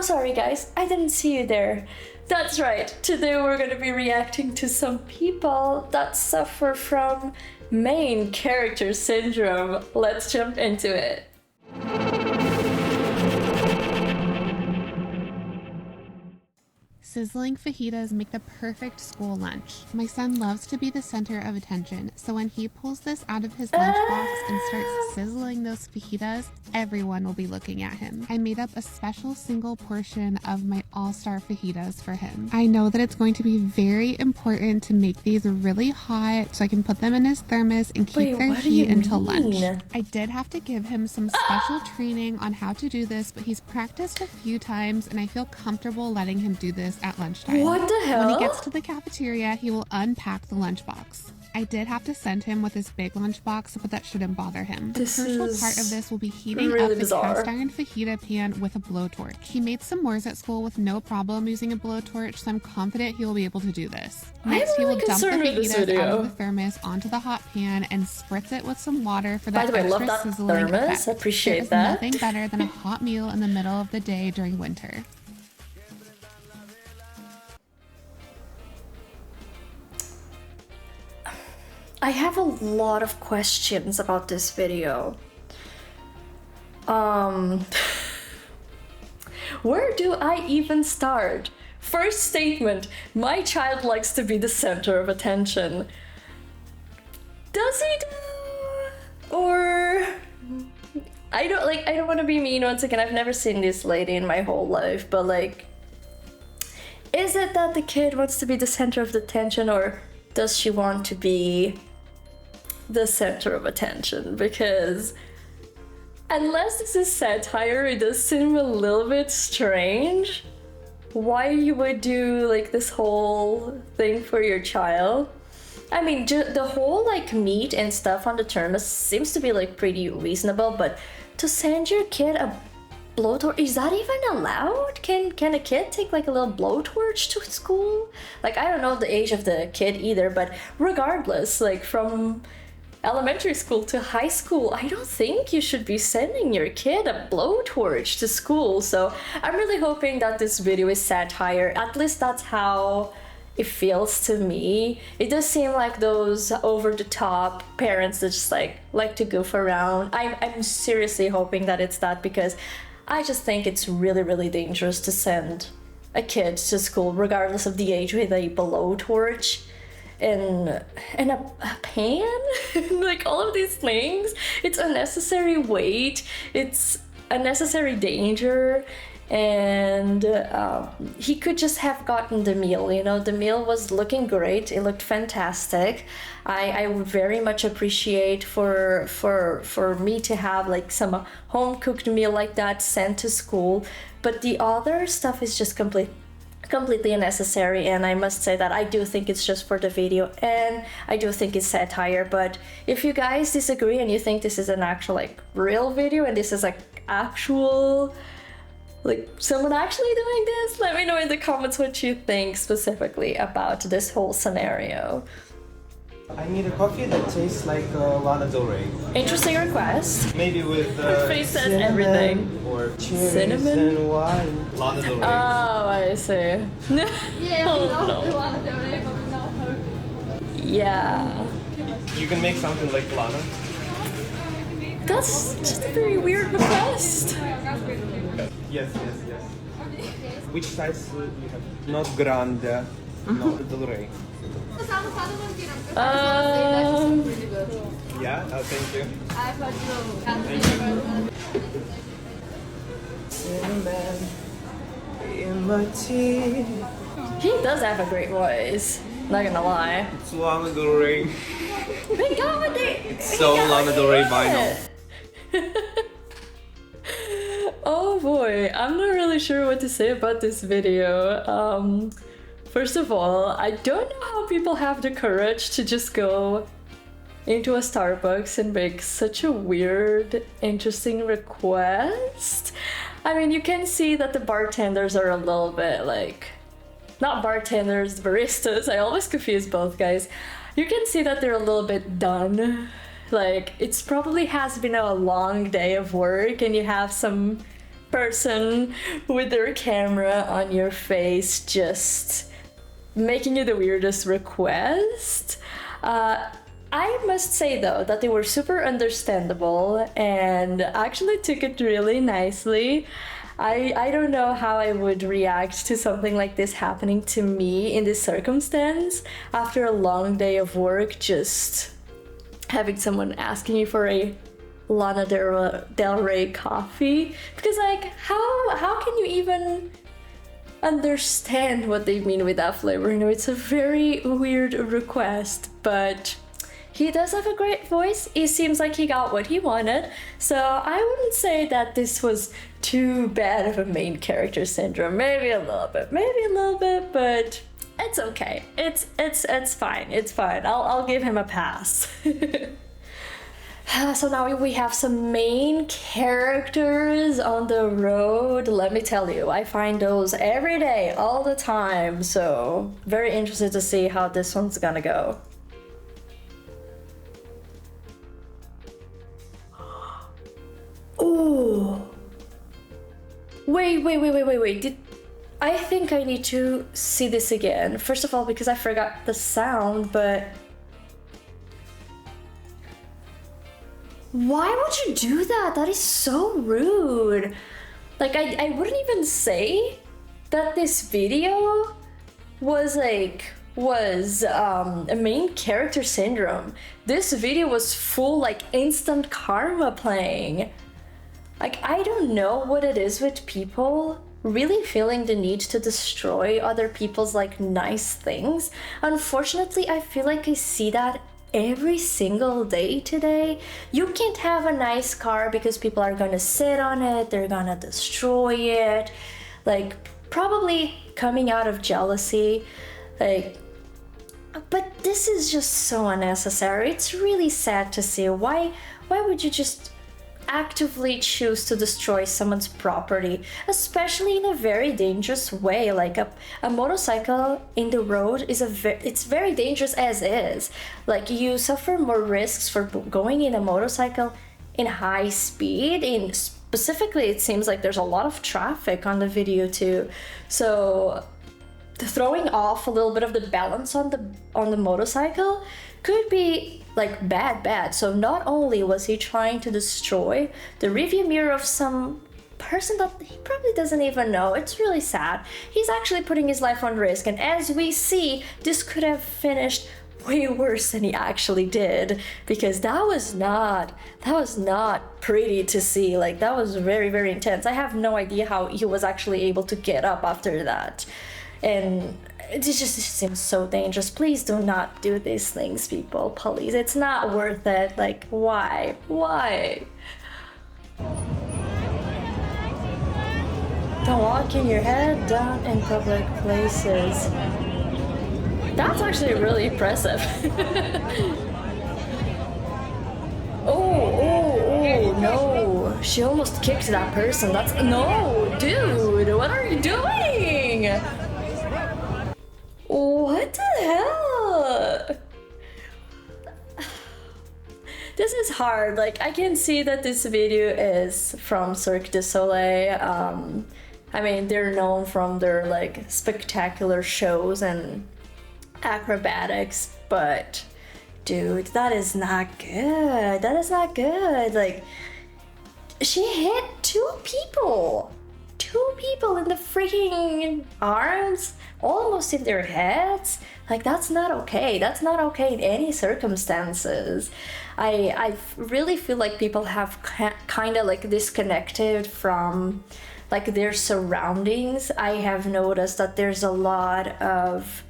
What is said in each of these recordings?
sorry guys, I didn't see you there. That's right, today we're gonna be reacting to some people that suffer from main character syndrome. Let's jump into it. Sizzling fajitas make the perfect school lunch. My son loves to be the center of attention, so when he pulls this out of his lunchbox and starts sizzling those fajitas, everyone will be looking at him. I made up a special single portion of my all-star fajitas for him. I know that it's going to be very important to make these really hot so I can put them in his thermos and keep their heat until lunch. I did have to give him some special training on how to do this, but he's practiced a few times and I feel comfortable letting him do this at lunchtime. What the hell? When he gets to the cafeteria, he will unpack the lunchbox. I did have to send him with his big lunchbox, but that shouldn't bother him. The crucial part of this will be heating up the cast iron fajita pan with a blowtorch. He made some s'mores at school with no problem using a blowtorch, so I'm confident he will be able to do this. Next, he will dump the fajitas out of the thermos onto the hot pan and spritz it with some water for that extra sizzling effect. I appreciate that. There is nothing better than a hot meal in the middle of the day during winter. I have a lot of questions about this video. Where do I even start? First statement, my child likes to be the center of attention. Does he do? Or I don't want to be mean once again. I've never seen this lady in my whole life, but like, is it that the kid wants to be the center of the attention, or does she want to be the center of attention? Because unless this is satire, it does seem a little bit strange why you would do like this whole thing for your child. I mean, the whole like meat and stuff on the thermos seems to be like pretty reasonable, but to send your kid a blowtorch, is that even allowed? Can a kid take like a little blowtorch to school? Like, I don't know the age of the kid either, but regardless, like from elementary school to high school, I don't think you should be sending your kid a blowtorch to school. So I'm really hoping that this video is satire. At least that's how it feels to me. It does seem like those over-the-top parents that just like to goof around. I'm seriously hoping that it's that, because I just think it's really, really dangerous to send a kid to school, regardless of the age, with a blowtorch and a pan. Like, all of these things, it's unnecessary weight, it's unnecessary danger, and he could just have gotten the meal. You know, the meal was looking great, it looked fantastic. I would very much appreciate for me to have like some home cooked meal like that sent to school, but the other stuff is just completely unnecessary. And I must say that I do think it's just for the video, and I do think it's satire. But if you guys disagree and you think this is an actual like real video and this is like actual, like someone actually doing this, let me know in the comments what you think specifically about this whole scenario. I need a coffee that tastes like Lana Del Rey. Interesting request. Maybe with face says everything. Or cherries Cinnamon? and wine. Lana Del Rey. Oh, I see. Yeah. You can make something like Lana. That's just a very weird request. Yes. Which size do you have? Not grande, not Del Rey. Yeah, thank you. Cinnamon in my tea. He does have a great voice, not gonna lie. It's Lana Del Rey. We got it! It's so Lana Del Rey vinyl. Oh boy, I'm not really sure what to say about this video. First of all, I don't know how people have the courage to just go into a Starbucks and make such a weird, interesting request. I mean, you can see that the bartenders are a little bit like, not bartenders, baristas, I always confuse both guys. You can see that they're a little bit done. Like, it's probably has been a long day of work and you have some person with their camera on your face just making you the weirdest request. I must say though that they were super understandable and actually took it really nicely. I don't know how I would react to something like this happening to me in this circumstance after a long day of work, just having someone asking you for a Lana Del Rey coffee, because like how can you even understand what they mean with that flavor? You know, it's a very weird request, but he does have a great voice. It seems like he got what he wanted, so I wouldn't say that this was too bad of a main character syndrome. Maybe a little bit, but it's okay. It's fine. It's fine. I'll give him a pass. So now we have some main characters on the road. Let me tell you, I find those every day, all the time. So very interested to see how this one's gonna go. Ooh. Wait. I think I need to see this again. First of all, because I forgot the sound, but why would you do that? That is so rude. Like, I wouldn't even say that this video was a main character syndrome. This video was full like instant karma playing. Like, I don't know what it is with people really feeling the need to destroy other people's like nice things. Unfortunately, I feel like I see that every single day today. You can't have a nice car because people are gonna sit on it, they're gonna destroy it, like probably coming out of jealousy. Like, but this is just so unnecessary. It's really sad to see. Why would you just actively choose to destroy someone's property, especially in a very dangerous way? Like a motorcycle in the road is it's very dangerous as is. Like, you suffer more risks for going in a motorcycle in high speed. In specifically, it seems like there's a lot of traffic on the video too, so throwing off a little bit of the balance on the motorcycle could be like bad. So not only was he trying to destroy the review mirror of some person that he probably doesn't even know, it's really sad, he's actually putting his life on risk. And as we see, this could have finished way worse than he actually did, because that was not pretty to see. Like, that was very, very intense. I have no idea how he was actually able to get up after that. And it just seems so dangerous. Please do not do these things, people. Please, it's not worth it. Like, why? Don't walk in your head down in public places. That's actually really impressive. Oh, no. She almost kicked that person. No, dude, what are you doing? What the hell? This is hard. Like, I can see that this video is from Cirque du Soleil. I mean, they're known from their like spectacular shows and acrobatics, but dude, that is not good. That is not good. Like, she hit two people in the freaking arms, almost in their heads. Like, that's not okay. That's not okay in any circumstances. I really feel like people have kind of like disconnected from like their surroundings. I have noticed that there's a lot of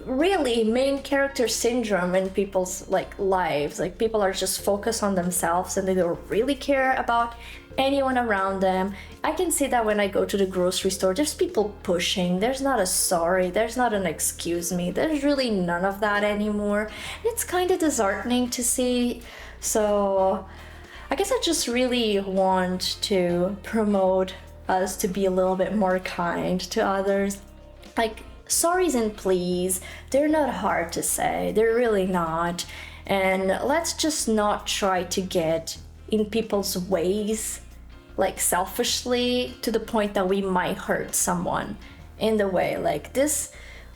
really main character syndrome in people's like lives. Like, people are just focused on themselves and they don't really care about anyone around them. I can see that when I go to the grocery store, there's people pushing. There's not a sorry, there's not an excuse me, there's really none of that anymore. It's kind of disheartening to see. So I guess I just really want to promote us to be a little bit more kind to others. Like, sorries and please, they're not hard to say. They're really not. And let's just not try to get in people's ways like selfishly to the point that we might hurt someone in the way. Like this,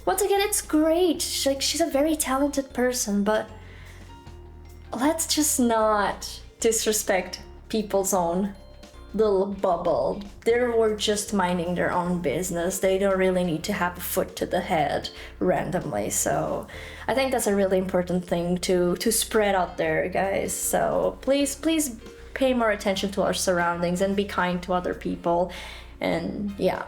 once again, it's great. She's a very talented person, but let's just not disrespect people's own little bubble. They were just minding their own business. They don't really need to have a foot to the head randomly. So I think that's a really important thing to spread out there, guys. So please pay more attention to our surroundings and be kind to other people. And yeah.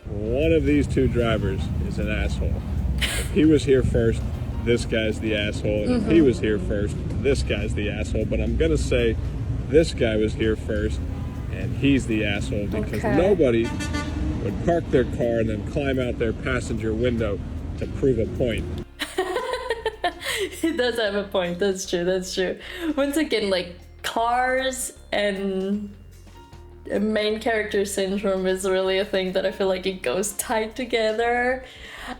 One of these two drivers is an asshole. If he was here first, this guy's the asshole. And if he was here first, this guy's the asshole. But I'm gonna say this guy was here first and he's the asshole, because nobody would park their car and then climb out their passenger window to prove a point. He does have a point. That's true. Once again, like, cars and main character syndrome is really a thing that I feel like it goes tied together.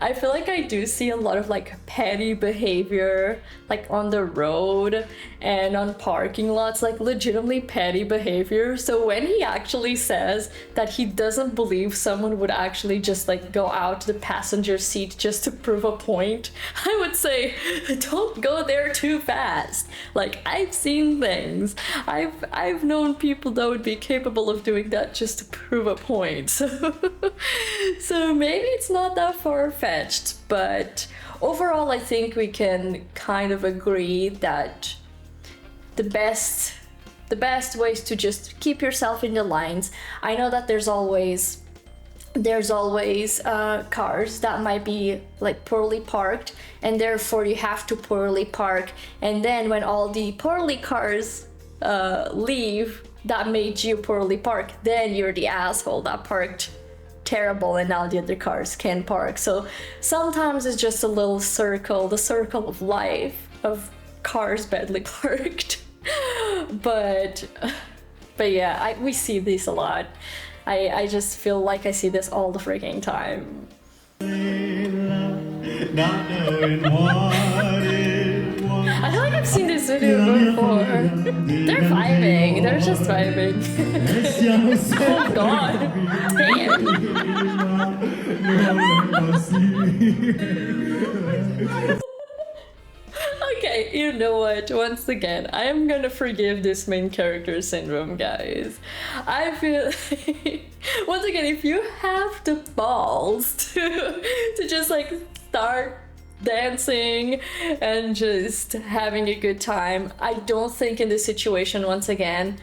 I feel like I do see a lot of like petty behavior like on the road and on parking lots, like legitimately petty behavior. So when he actually says that he doesn't believe someone would actually just like go out to the passenger seat just to prove a point, I would say don't go there too fast. Like, I've seen things. I've known people that would be capable of doing that just to prove a point. So maybe it's not that far-fetched, but overall I think we can kind of agree that the best way is to just keep yourself in the lines. I know that there's always cars that might be like poorly parked, and therefore you have to poorly park, and then when all the poorly cars leave that made you poorly park, then you're the asshole that parked terrible and now the other cars can park. So sometimes it's just a little circle, the circle of life of cars badly parked. but yeah, we see this a lot. I just feel like I see this all the freaking time. I feel like I've seen this video before. They're vibing. They're just vibing. Oh god. Damn. Okay, you know what? Once again, I am gonna forgive this main character syndrome, guys. I feel once again, if you have the balls to just like start dancing and just having a good time, I don't think in this situation, once again,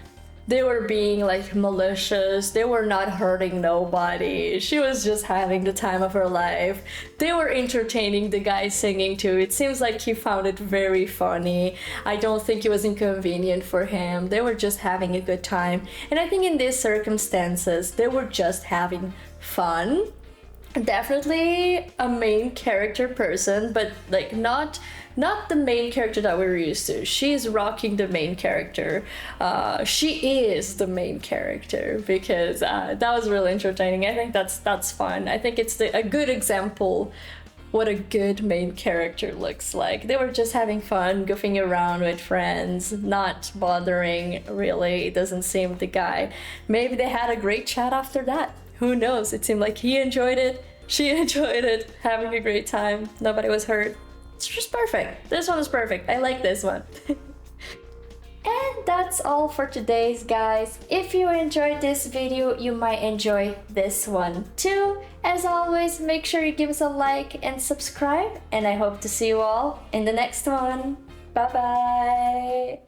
they were being like malicious. They were not hurting nobody. She was just having the time of her life. They were entertaining the guy singing too. It seems like he found it very funny. I don't think it was inconvenient for him. They were just having a good time. And I think in these circumstances, they were just having fun. Definitely a main character person, but like not the main character that we're used to. She's rocking the main character. She is the main character, because that was really entertaining. I think that's fun. I think it's a good example what a good main character looks like. They were just having fun, goofing around with friends, not bothering really. It doesn't seem the guy. Maybe they had a great chat after that. Who knows? It seemed like he enjoyed it, she enjoyed it, having a great time. Nobody was hurt. It's just perfect. This one is perfect. I like this one. And that's all for today's, guys. If you enjoyed this video, you might enjoy this one too. As always, make sure you give us a like and subscribe, and I hope to see you all in the next one. Bye bye.